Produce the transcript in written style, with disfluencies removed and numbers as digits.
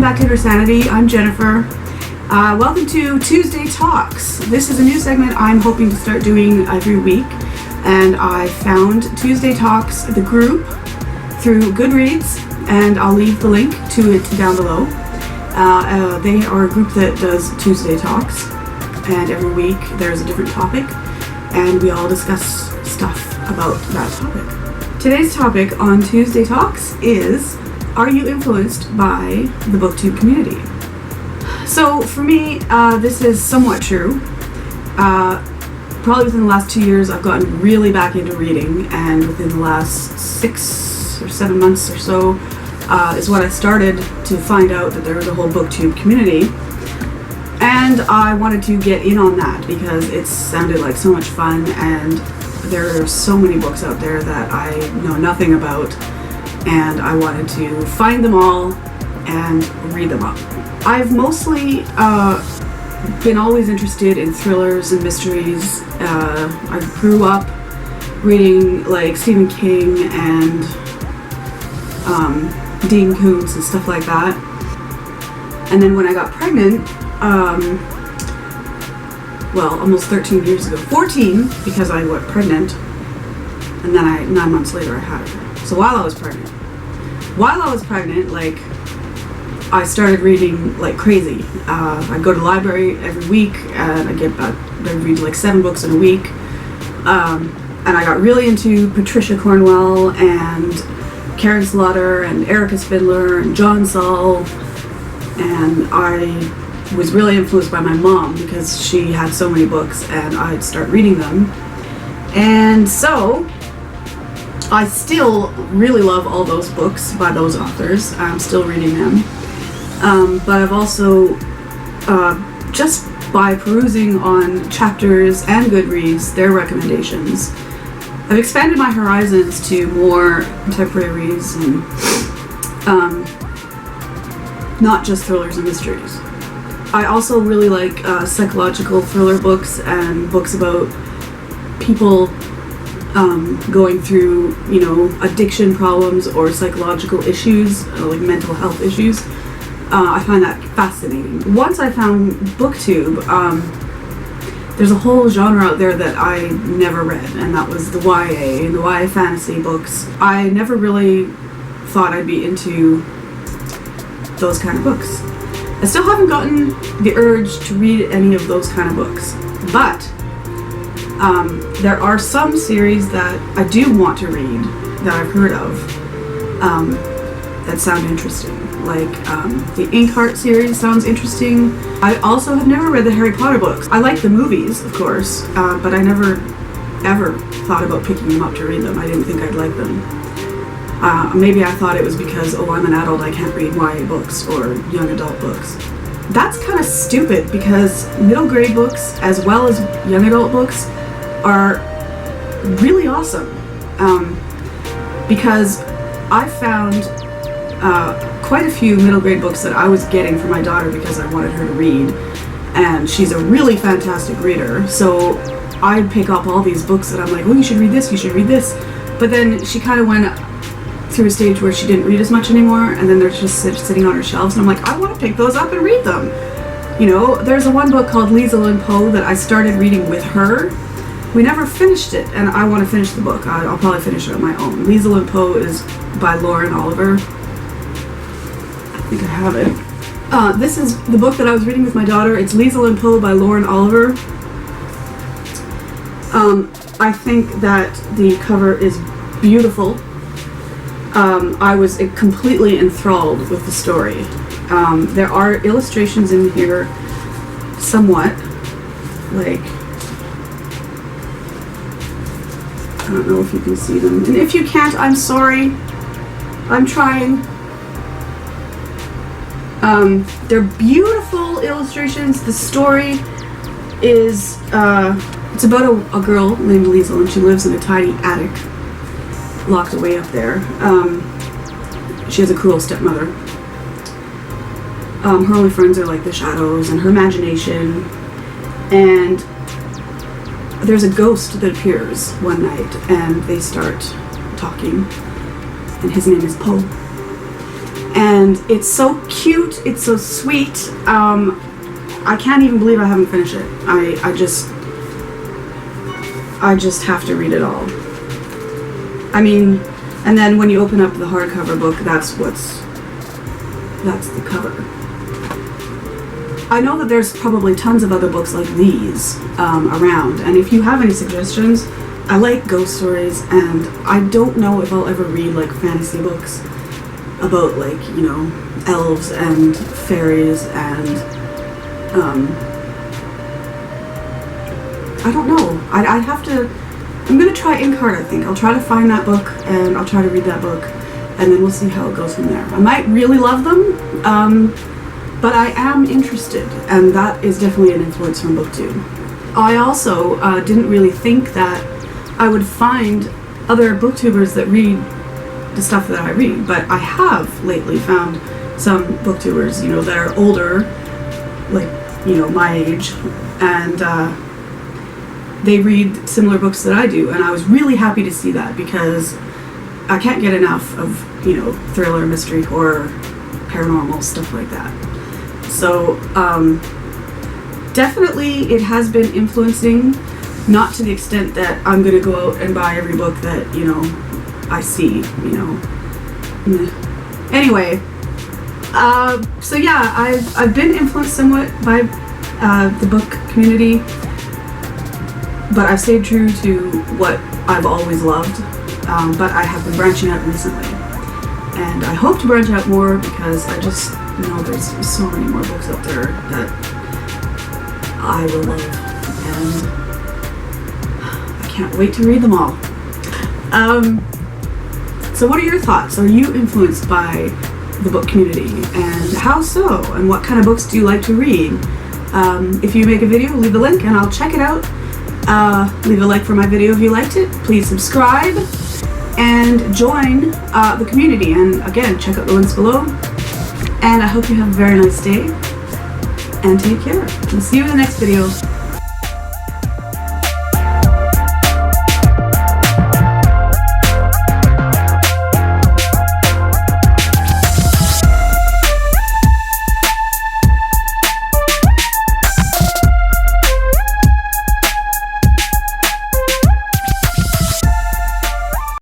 back to INnerSANITY. I'm Jennifer. Welcome to Tuesday Talks. This is a new segment I'm hoping to start doing every week, and I found Tuesday Talks, the group, through GoodReads, and I'll leave the link to it down below. They are a group that does Tuesday Talks, and every week there's a different topic, and we all discuss stuff about that topic. Today's topic on Tuesday Talks is, are you influenced by the BookTube community? So for me, this is somewhat true. Probably within the last 2 years I've gotten really back into reading, and within the last 6 or 7 months or so is when I started to find out that there was a whole BookTube community, and I wanted to get in on that because it sounded like so much fun, and there are so many books out there that I know nothing about, and I wanted to find them all and read them up. I've mostly been always interested in thrillers and mysteries. I grew up reading like Stephen King and Dean Koontz and stuff like that. And then when I got pregnant, well, almost 13 years ago, 14, because I got pregnant, and then 9 months later I had her. So while I was pregnant, like, I started reading like crazy. I'd go to the library every week, and I'd read like 7 books in a week. And I got really into Patricia Cornwell and Karen Slaughter and Erica Spindler and John Saul, and I was really influenced by my mom because she had so many books, and I'd start reading them. And so I still really love all those books by those authors. I'm still reading them. But I've also, just by perusing on Chapters and GoodReads, their recommendations, I've expanded my horizons to more contemporary reads and not just thrillers and mysteries. I also really like psychological thriller books and books about people going through, addiction problems or psychological issues, like mental health issues. I find that fascinating. Once I found BookTube, there's a whole genre out there that I never read, and that was the YA and the YA fantasy books. I never really thought I'd be into those kind of books. I still haven't gotten the urge to read any of those kind of books, but there are some series that I do want to read that I've heard of that sound interesting. Like the Inkheart series sounds interesting. I also have never read the Harry Potter books. I like the movies, of course, but I never ever thought about picking them up to read them. I didn't think I'd like them. Maybe I thought it was because, I'm an adult, I can't read YA books or young adult books. That's kind of stupid, because middle grade books as well as young adult books are really awesome. Because I found quite a few middle grade books that I was getting for my daughter because I wanted her to read, and she's a really fantastic reader, so I'd pick up all these books that I'm like, you should read this, you should read this. But then she kind of went through a stage where she didn't read as much anymore, and then they're just sitting on her shelves, and I'm like, I want to pick those up and read them. There's a one book called Liesl and Poe that I started reading with her. We never finished it, and I want to finish the book. I'll probably finish it on my own. Liesl and Poe is by Lauren Oliver. I think I have it. This is the book that I was reading with my daughter. It's Liesl and Poe by Lauren Oliver. I think that the cover is beautiful. I was completely enthralled with the story. There are illustrations in here, somewhat, like, I don't know if you can see them. And if you can't, I'm sorry. I'm trying. They're beautiful illustrations. The story is, it's about a girl named Liesl, and she lives in a tiny attic, locked away up there. She has a cruel stepmother. Her only friends are like the shadows and her imagination, and there's a ghost that appears one night, and they start talking, and his name is Poe. and it's so cute, it's so sweet. I can't even believe I haven't finished it. I just have to read it all. I mean, and then when you open up the hardcover book, that's the cover. I know that there's probably tons of other books like these around, and if you have any suggestions, I like ghost stories, and I don't know if I'll ever read like fantasy books about, like, you know, elves and fairies and I don't know. I'd have to. I'm gonna try Inkheart, I think. I'll try to find that book and I'll try to read that book, and then we'll see how it goes from there. I might really love them, but I am interested, and that is definitely an influence from booktube. I also didn't really think that I would find other booktubers that read the stuff that I read, but I have lately found some booktubers, you know, that are older, like, you know, my age, and they read similar books that I do, and I was really happy to see that, because I can't get enough of, you know, thriller, mystery, horror, paranormal, stuff like that. So definitely it has been influencing, not to the extent that I'm gonna go out and buy every book that, you know, I see, you know. Anyway, so yeah, I've been influenced somewhat by the book community, but I've stayed true to what I've always loved, but I have been branching out recently, and I hope to branch out more, because I just know there's so many more books out there that I will love, and I can't wait to read them all. So what are your thoughts? Are you influenced by the book community, and how so? And what kind of books do you like to read? If you make a video, leave a link and I'll check it out. Leave a like for my video if you liked it. Please subscribe and join the community. And again, check out the links below. And I hope you have a very nice day, and take care. We'll see you in the next video.